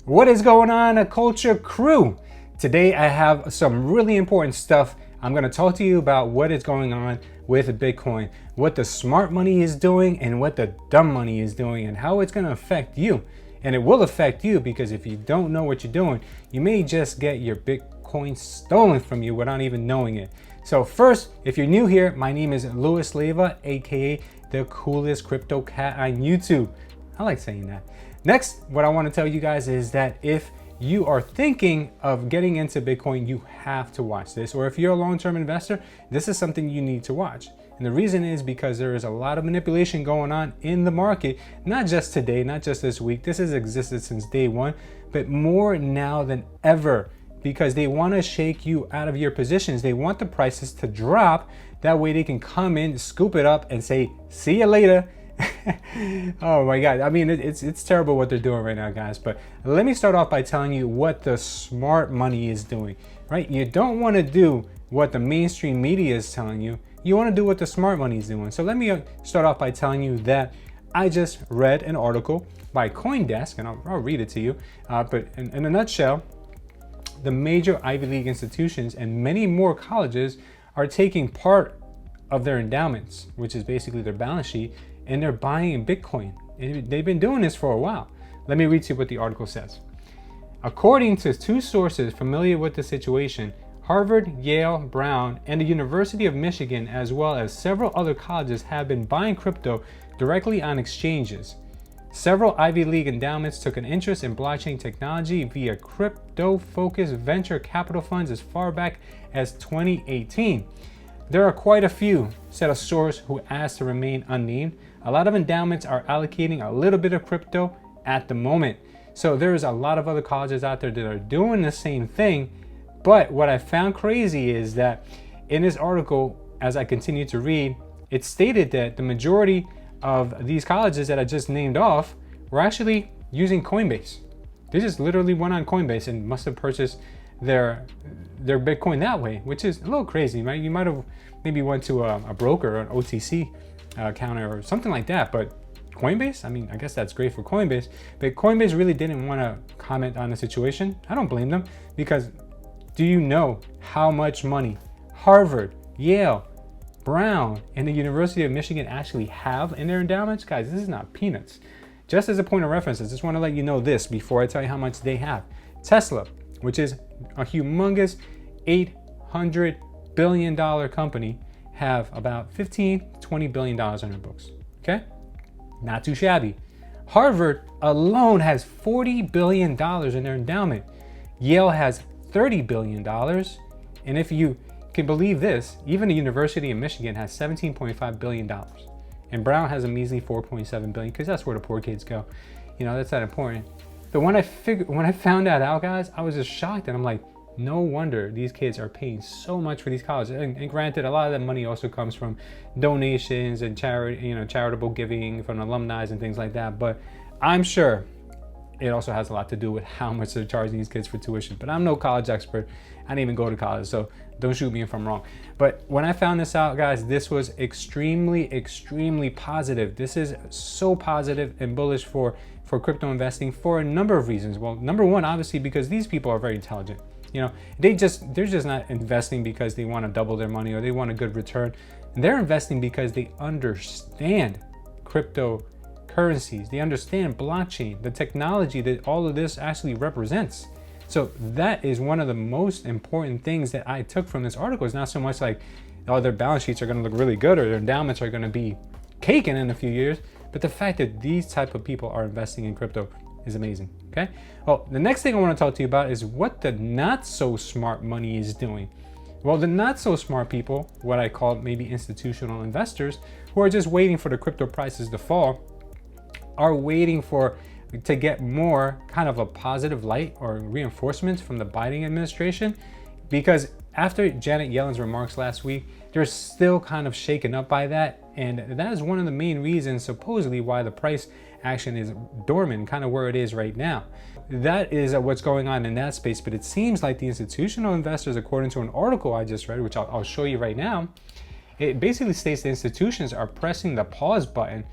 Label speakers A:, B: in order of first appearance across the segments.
A: What is going on, culture crew? Today I have some really important stuff. I'm going to talk to you about what is going on with Bitcoin, what the smart money is doing and what the dumb money is doing, and how it's going to affect you. And it will affect you because if you don't know what you're doing, you may just get your Bitcoin stolen from you without even knowing it. So first, if you're new here, my name is Louis Leyva, aka the coolest crypto cat on YouTube. I like saying that. Next, what I want to tell you guys is that if you are thinking of getting into Bitcoin, you have to watch this. Or if you're a long-term investor, this is something you need to watch. And the reason is because there is a lot of manipulation going on in the market, not just today, not just this week. This has existed since day one, but more now than ever, because they want to shake you out of your positions. They want the prices to drop. That way they can come in, scoop it up and say, see you later. Oh my God. I mean, it's terrible what they're doing right now, guys. But let me start off by telling you what the smart money is doing, right? You don't want to do what the mainstream media is telling you. You want to do what the smart money is doing. So let me start off by telling you that I just read an article by CoinDesk, and I'll read it to you. But in a nutshell, the major Ivy League institutions and many more colleges are taking part of their endowments, which is basically their balance sheet, and they're buying in Bitcoin. And they've been doing this for a while. Let me read to you what the article says. According to two sources familiar with the situation, Harvard, Yale, Brown, and the University of Michigan, as well as several other colleges, have been buying crypto directly on exchanges. Several Ivy League endowments took an interest in blockchain technology via crypto-focused venture capital funds as far back as 2018. There are quite a few, said a source who asked to remain unnamed. A lot of endowments are allocating a little bit of crypto at the moment. So there's a lot of other colleges out there that are doing the same thing. But what I found crazy is that in this article, as I continue to read, it stated that the majority of these colleges that I just named off were actually using Coinbase. They just literally went on Coinbase and must have purchased their Bitcoin that way, which is a little crazy, right? You might have maybe went to a broker or an OTC counter or something like that, but Coinbase, I mean, I guess that's great for Coinbase, but Coinbase really didn't want to comment on the situation. I don't blame them, because do you know how much money Harvard, Yale, Brown, and the University of Michigan actually have in their endowments? Guys, this is not peanuts. Just as a point of reference, I just want to let you know this before I tell you how much they have. Tesla, which is a humongous $800 billion company, have about $15 to $20 billion on their books. Okay? Not too shabby. Harvard alone has $40 billion in their endowment. Yale has $30 billion. And if you can believe this, even the University of Michigan has $17.5 billion. And Brown has a measly $4.7 billion, because that's where the poor kids go. You know, that's not important. But when I found that out, guys, I was just shocked, and I'm like, no wonder these kids are paying so much for these colleges. And granted, a lot of that money also comes from donations and charitable giving from alumni and things like that. But I'm sure it also has a lot to do with how much they're charging these kids for tuition. But I'm no college expert. I didn't even go to college, so don't shoot me if I'm wrong. But when I found this out, guys, this was extremely, extremely positive. This is so positive and bullish for crypto investing for a number of reasons. Well, number one, obviously, because these people are very intelligent. You know, they're just not investing because they want to double their money or they want a good return. They're investing because they understand cryptocurrencies. They understand blockchain, the technology that all of this actually represents. So that is one of the most important things that I took from this article. It's not so much like, oh, their balance sheets are going to look really good or their endowments are going to be caking in a few years, but the fact that these type of people are investing in crypto is amazing. Okay. Well, the next thing I want to talk to you about is what the not so smart money is doing. Well, the not so smart people, what I call maybe institutional investors, who are just waiting for the crypto prices to fall, are waiting to get more kind of a positive light or reinforcements from the Biden administration, because after Janet Yellen's remarks last week, they're still kind of shaken up by that. And that is one of the main reasons, supposedly, why the price action is dormant, kind of where it is right now. That is what's going on in that space. But it seems like the institutional investors, according to an article I just read, which I'll show you right now, it basically states the institutions are pressing the pause button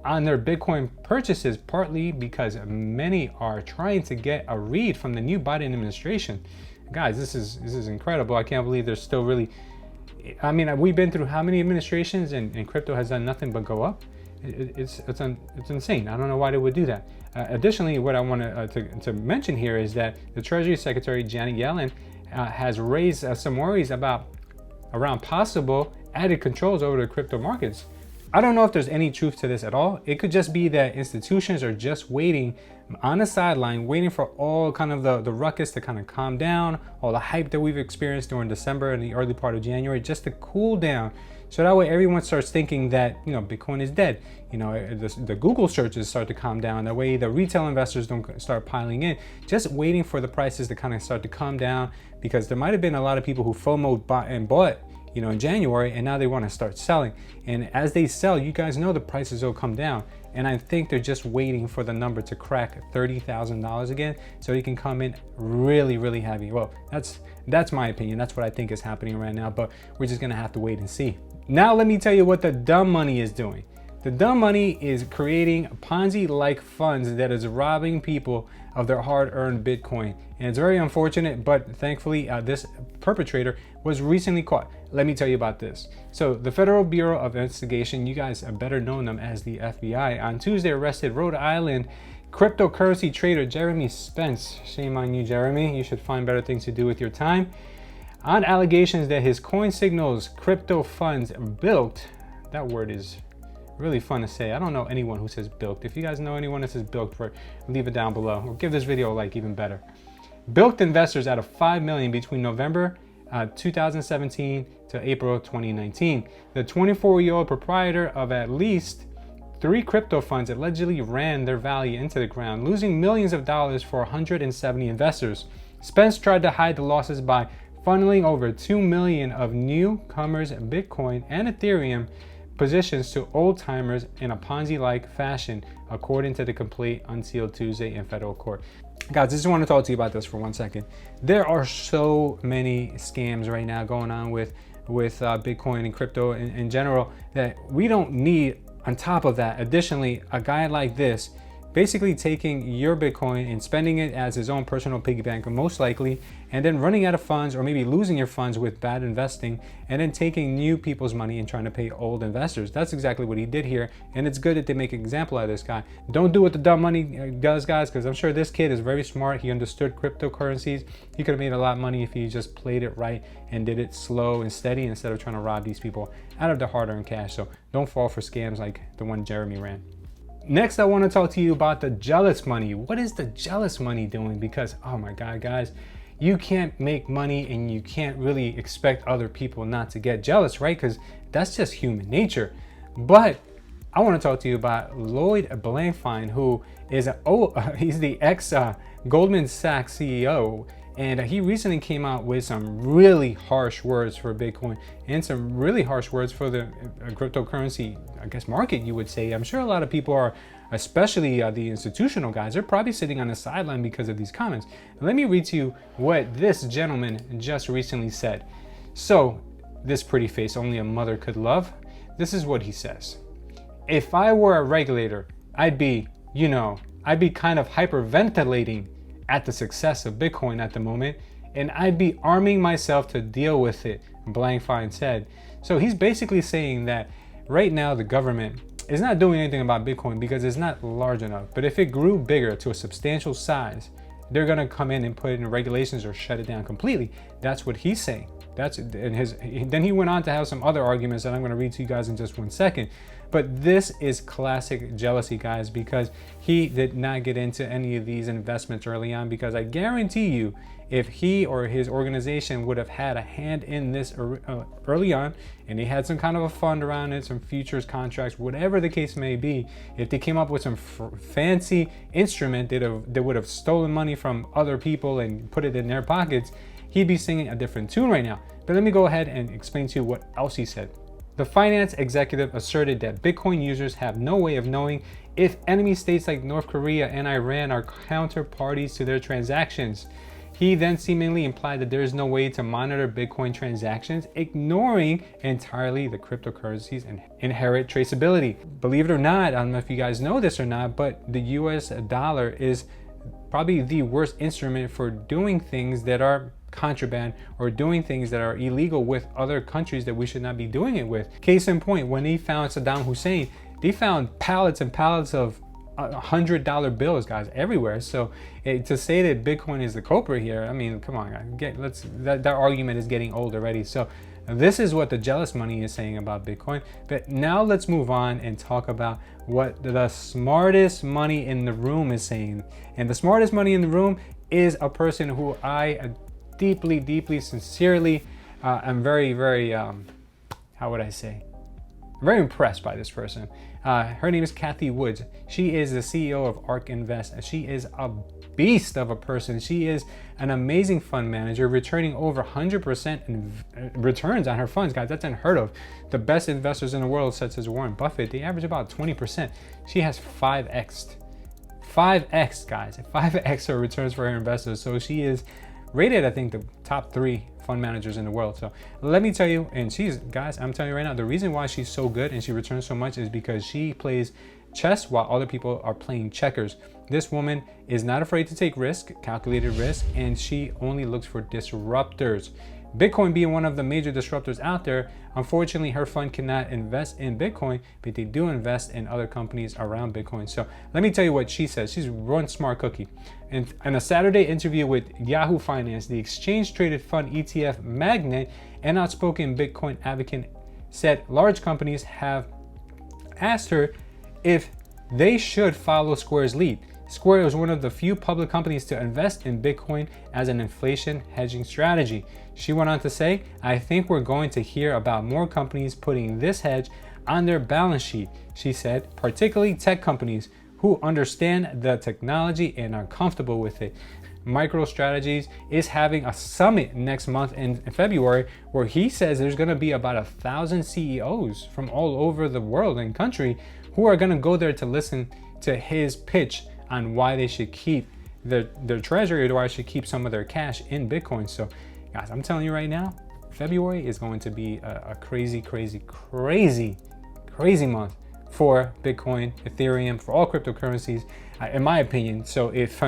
A: on their Bitcoin purchases, partly because many are trying to get a read from the new Biden administration. Guys, this is incredible. I can't believe there's still really, I mean, we've been through how many administrations and crypto has done nothing but go up? It's insane. I don't know why they would do that. Additionally, what I want to mention here is that the Treasury Secretary Janet Yellen has raised some worries around possible added controls over the crypto markets. I don't know if there's any truth to this at all. It could just be that institutions are just waiting on the sideline, waiting for all kind of the ruckus to kind of calm down, all the hype that we've experienced during December and the early part of January, just to cool down. So that way everyone starts thinking that, you know, Bitcoin is dead. You know, the Google searches start to calm down. That way the retail investors don't start piling in, just waiting for the prices to kind of start to calm down, because there might have been a lot of people who FOMO bought, you know, in January, and now they want to start selling. And as they sell, you guys know the prices will come down. And I think they're just waiting for the number to crack $30,000 again, so you can come in really, really heavy. Well, that's my opinion. That's what I think is happening right now, but we're just gonna have to wait and see. Now let me tell you what the dumb money is doing. The dumb money is creating Ponzi-like funds that is robbing people of their hard-earned Bitcoin. And it's very unfortunate, but thankfully this perpetrator was recently caught. Let me tell you about this. So the Federal Bureau of Investigation, you guys better know them as the FBI, on Tuesday arrested Rhode Island cryptocurrency trader Jeremy Spence. Shame on you, Jeremy. You should find better things to do with your time. On allegations that his coin signals crypto funds bilked. That word is really fun to say. I don't know anyone who says bilked. If you guys know anyone that says bilked, leave it down below, or give this video a like, even better. Bilked investors out of $5 million between November 2017 to April 2019. The 24-year-old proprietor of at least 3 crypto funds allegedly ran their value into the ground, losing millions of dollars for 170 investors. Spence tried to hide the losses by funneling over 2 million of newcomers Bitcoin and Ethereum positions to old-timers in a Ponzi-like fashion, according to the complaint unsealed Tuesday in federal court. Guys, I just want to talk to you about this for 1 second. There are so many scams right now going on with Bitcoin and crypto in general that we don't need, on top of that, additionally, a guy like this basically taking your Bitcoin and spending it as his own personal piggy bank, most likely, and then running out of funds, or maybe losing your funds with bad investing, and then taking new people's money and trying to pay old investors. That's exactly what he did here, and it's good that they make an example out of this guy. Don't do what the dumb money does, guys, because I'm sure this kid is very smart. He understood cryptocurrencies. He could have made a lot of money if he just played it right and did it slow and steady instead of trying to rob these people out of their hard-earned cash. So don't fall for scams like the one Jeremy ran. Next, I want to talk to you about the jealous money. What is the jealous money doing? Because, oh my God, guys, you can't make money and you can't really expect other people not to get jealous, right? Because that's just human nature. But I want to talk to you about Lloyd Blankfein, who is he's the ex Goldman Sachs CEO. And he recently came out with some really harsh words for Bitcoin and some really harsh words for the cryptocurrency, I guess, market, you would say. I'm sure a lot of people are, especially the institutional guys, they're probably sitting on the sideline because of these comments. Let me read to you what this gentleman just recently said. So, this pretty face only a mother could love. This is what he says. If I were a regulator, I'd be kind of hyperventilating at the success of Bitcoin at the moment, and I'd be arming myself to deal with it, Blankfein said. So he's basically saying that right now the government is not doing anything about Bitcoin because it's not large enough. But if it grew bigger to a substantial size, they're gonna come in and put in regulations or shut it down completely. That's what he's saying. Then he went on to have some other arguments that I'm gonna read to you guys in just 1 second. But this is classic jealousy, guys, because he did not get into any of these investments early on, because I guarantee you, if he or his organization would have had a hand in this early on, and they had some kind of a fund around it, some futures contracts, whatever the case may be, if they came up with some fancy instrument that would have stolen money from other people and put it in their pockets, he'd be singing a different tune right now. But let me go ahead and explain to you what else he said. The finance executive asserted that Bitcoin users have no way of knowing if enemy states like North Korea and Iran are counterparties to their transactions. He then seemingly implied that there is no way to monitor Bitcoin transactions, ignoring entirely the cryptocurrency's inherent traceability. Believe it or not, I don't know if you guys know this or not, but the US dollar is probably the worst instrument for doing things that are contraband or doing things that are illegal with other countries that we should not be doing it with. Case in point, when they found Saddam Hussein, they found pallets and pallets of $100 bills, guys, everywhere. So to say that Bitcoin is the culprit here, I mean, come on, guys, that argument is getting old already. So this is what the jealous money is saying about Bitcoin. But now let's move on and talk about what the smartest money in the room is saying. And the smartest money in the room is a person who I deeply, sincerely, I'm very, how would I say? Very impressed by this person. Her name is Kathy Woods. She is the CEO of ARK Invest. She is a beast of a person. She is an amazing fund manager, returning over 100% in returns on her funds. Guys, that's unheard of. The best investors in the world, such as Warren Buffett, they average about 20%. She has 5x, guys, 5x her returns for her investors. So she is rated, I think, the top 3 fund managers in the world. So let me tell you, and guys, I'm telling you right now, the reason why she's so good and she returns so much is because she plays chess while other people are playing checkers. This woman is not afraid to take risk, calculated risk, and she only looks for disruptors. Bitcoin being one of the major disruptors out there, unfortunately, her fund cannot invest in Bitcoin, but they do invest in other companies around Bitcoin. So let me tell you what she says. She's one smart cookie. In a Saturday interview with Yahoo Finance, the exchange-traded fund ETF magnate and outspoken Bitcoin advocate said large companies have asked her if they should follow Square's lead. Square is one of the few public companies to invest in Bitcoin as an inflation hedging strategy. She went on to say, I think we're going to hear about more companies putting this hedge on their balance sheet. She said, particularly tech companies who understand the technology and are comfortable with it. MicroStrategies is having a summit next month in February where he says there's going to be about 1,000 CEOs from all over the world and country who are going to go there to listen to his pitch on why they should keep their treasury, or why they should keep some of their cash in Bitcoin. So guys, I'm telling you right now, February is going to be a crazy month for Bitcoin, Ethereum, for all cryptocurrencies, in my opinion. So if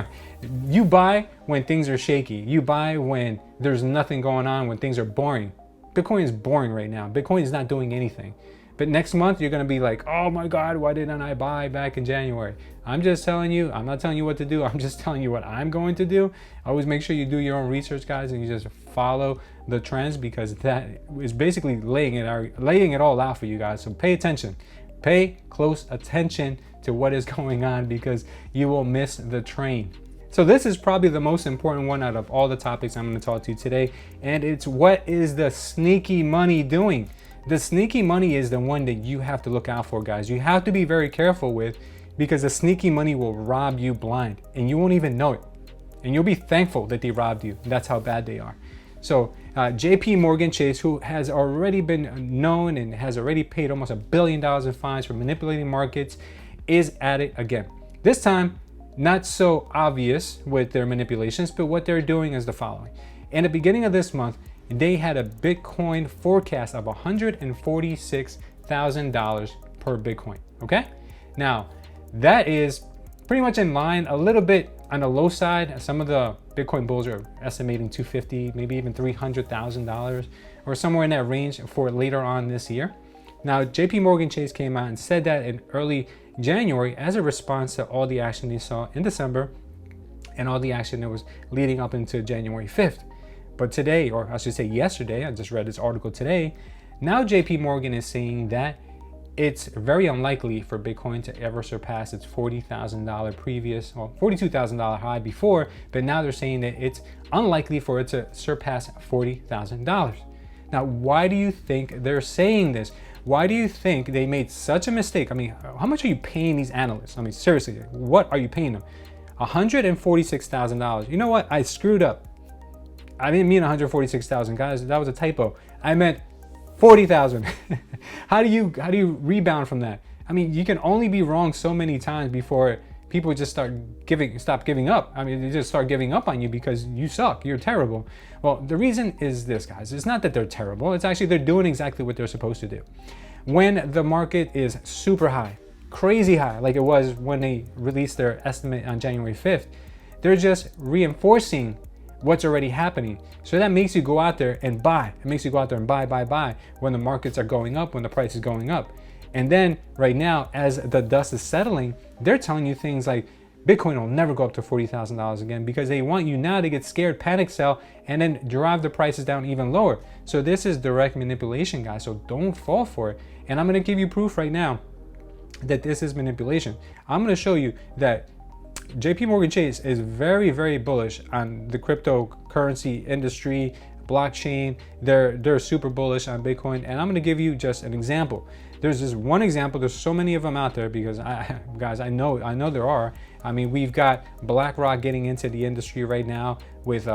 A: you buy when things are shaky, you buy when there's nothing going on, when things are boring. Bitcoin is boring right now. Bitcoin is not doing anything. But next month, you're going to be like, oh my God, why didn't I buy back in January? I'm just telling you, I'm not telling you what to do. I'm just telling you what I'm going to do. Always make sure you do your own research, guys, and you just follow the trends, because that is basically laying it all out for you guys. So pay attention. Pay close attention to what is going on, because you will miss the train. So this is probably the most important one out of all the topics I'm going to talk to you today. And it's, what is the sneaky money doing? The sneaky money is the one that you have to look out for, guys. You have to be very careful with, because the sneaky money will rob you blind and you won't even know it. And you'll be thankful that they robbed you. That's how bad they are. So JP Morgan Chase, who has already been known and has already paid almost $1 billion in fines for manipulating markets, is at it again. This time, not so obvious with their manipulations, but what they're doing is the following. In the beginning of this month, they had a Bitcoin forecast of $146,000 per Bitcoin, okay? Now, that is pretty much in line, a little bit on the low side. Some of the Bitcoin bulls are estimating $250,000, maybe even $300,000, or somewhere in that range for later on this year. Now, JP Morgan Chase came out and said that in early January as a response to all the action they saw in December and all the action that was leading up into January 5th. But today, or I should say yesterday, I just read this article today, now JP Morgan is saying that it's very unlikely for Bitcoin to ever surpass its $40,000 previous, well, $42,000 high before, but now they're saying that it's unlikely for it to surpass $40,000. Now, why do you think they're saying this? Why do you think they made such a mistake? I mean, how much are you paying these analysts? I mean, seriously, what are you paying them? $146,000. You know what? I screwed up. I didn't mean 146,000, guys. That was a typo. I meant 40,000. How do you rebound from that? I mean, you can only be wrong so many times before people just stop giving up. I mean, they just start giving up on you because you suck, you're terrible. Well, the reason is this, guys. It's not that they're terrible. It's actually they're doing exactly what they're supposed to do. When the market is super high, crazy high, like it was when they released their estimate on January 5th, they're just reinforcing what's already happening. So that makes you go out there and buy. It makes you go out there and buy when the markets are going up, when the price is going up. And then right now, as the dust is settling, they're telling you things like Bitcoin will never go up to $40,000 again, because they want you now to get scared, panic sell, and then drive the prices down even lower. So this is direct manipulation, guys. So don't fall for it. And I'm going to give you proof right now that this is manipulation. I'm going to show you that JP Morgan Chase is very, very bullish on the cryptocurrency industry, blockchain. They're super bullish on Bitcoin. And I'm going to give you just an example. There's this one example. There's so many of them out there because I know there are. I mean, we've got BlackRock getting into the industry right now with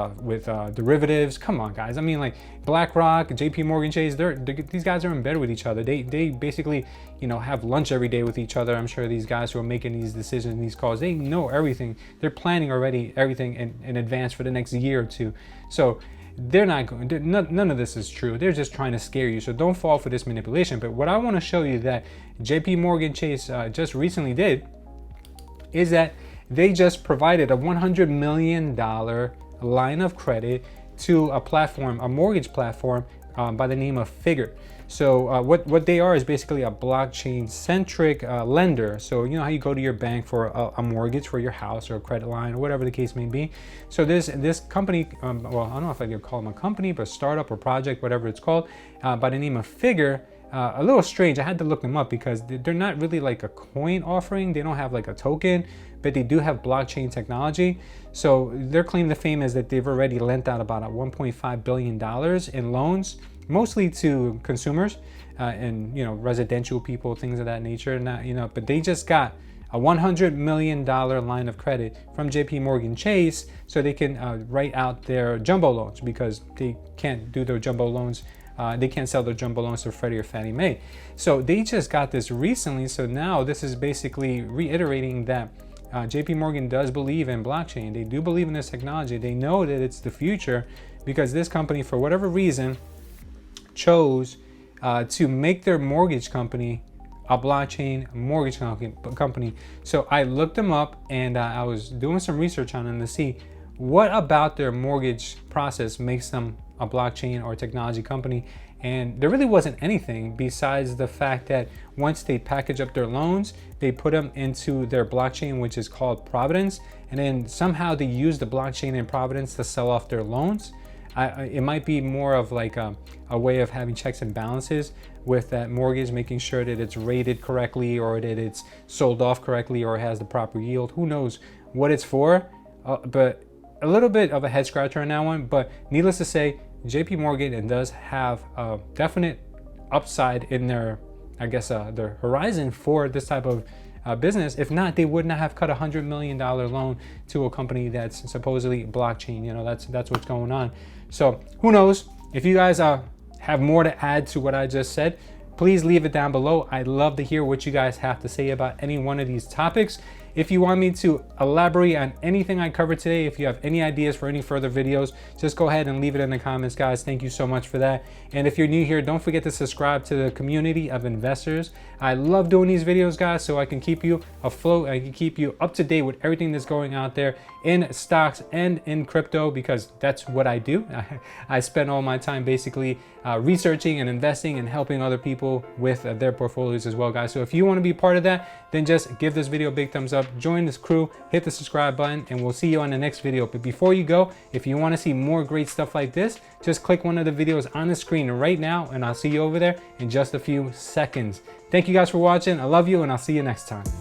A: derivatives. Come on, guys. I mean, like BlackRock, JP Morgan Chase, these guys are in bed with each other. They basically, you know, have lunch every day with each other. I'm sure these guys who are making these decisions, these calls, they know everything. They're planning already everything in advance for the next year or two. So they're not going. None of this is true. They're just trying to scare you. So don't fall for this manipulation. But what I want to show you that JP Morgan Chase just recently did is that they just provided a $100 million line of credit to a platform, a mortgage platform by the name of Figure. So what they are is basically a blockchain-centric lender. So you know how you go to your bank for a mortgage for your house or a credit line or whatever the case may be. So this company, well, I don't know if I could call them a company, but startup or project, whatever it's called, by the name of Figure. A little strange. I had to look them up because they're not really like a coin offering. They don't have like a token, but they do have blockchain technology. So their claim to fame is that they've already lent out about $1.5 billion in loans, mostly to consumers and, you know, residential people, things of that nature. And you know, but they just got a $100 million line of credit from JP Morgan Chase so they can write out their jumbo loans, because they can't do their jumbo loans. They can't sell their jumbo loans to Freddie or Fannie Mae. So they just got this recently. So now this is basically reiterating that JP Morgan does believe in blockchain. They do believe in this technology. They know that it's the future because this company, for whatever reason, chose to make their mortgage company a blockchain mortgage company. So I looked them up and I was doing some research on them to see what about their mortgage process makes them a blockchain or technology company. And there really wasn't anything besides the fact that once they package up their loans, they put them into their blockchain, which is called Providence. And then somehow they use the blockchain in Providence to sell off their loans. It might be more of like a way of having checks and balances with that mortgage, making sure that it's rated correctly or that it's sold off correctly or has the proper yield. Who knows what it's for, but a little bit of a head scratcher on that one. But needless to say, JP Morgan does have a definite upside in their, I guess, their horizon for this type of business. If not, they would not have cut $100 million loan to a company that's supposedly blockchain. You know, that's what's going on. So who knows? If you guys have more to add to what I just said, please leave it down below. I'd love to hear what you guys have to say about any one of these topics. If you want me to elaborate on anything I covered today, if you have any ideas for any further videos, just go ahead and leave it in the comments, guys. Thank you so much for that. And if you're new here, don't forget to subscribe to the community of investors. I love doing these videos, guys, so I can keep you afloat. I can keep you up to date with everything that's going out there in stocks and in crypto, because that's what I do. I spend all my time basically researching and investing and helping other people with their portfolios as well, guys. So if you want to be part of that, then just give this video a big thumbs up. Join this crew, hit the subscribe button, and we'll see you on the next video. But before you go, if you want to see more great stuff like this, just click one of the videos on the screen right now, and I'll see you over there in just a few seconds. Thank you guys for watching. I love you, and I'll see you next time.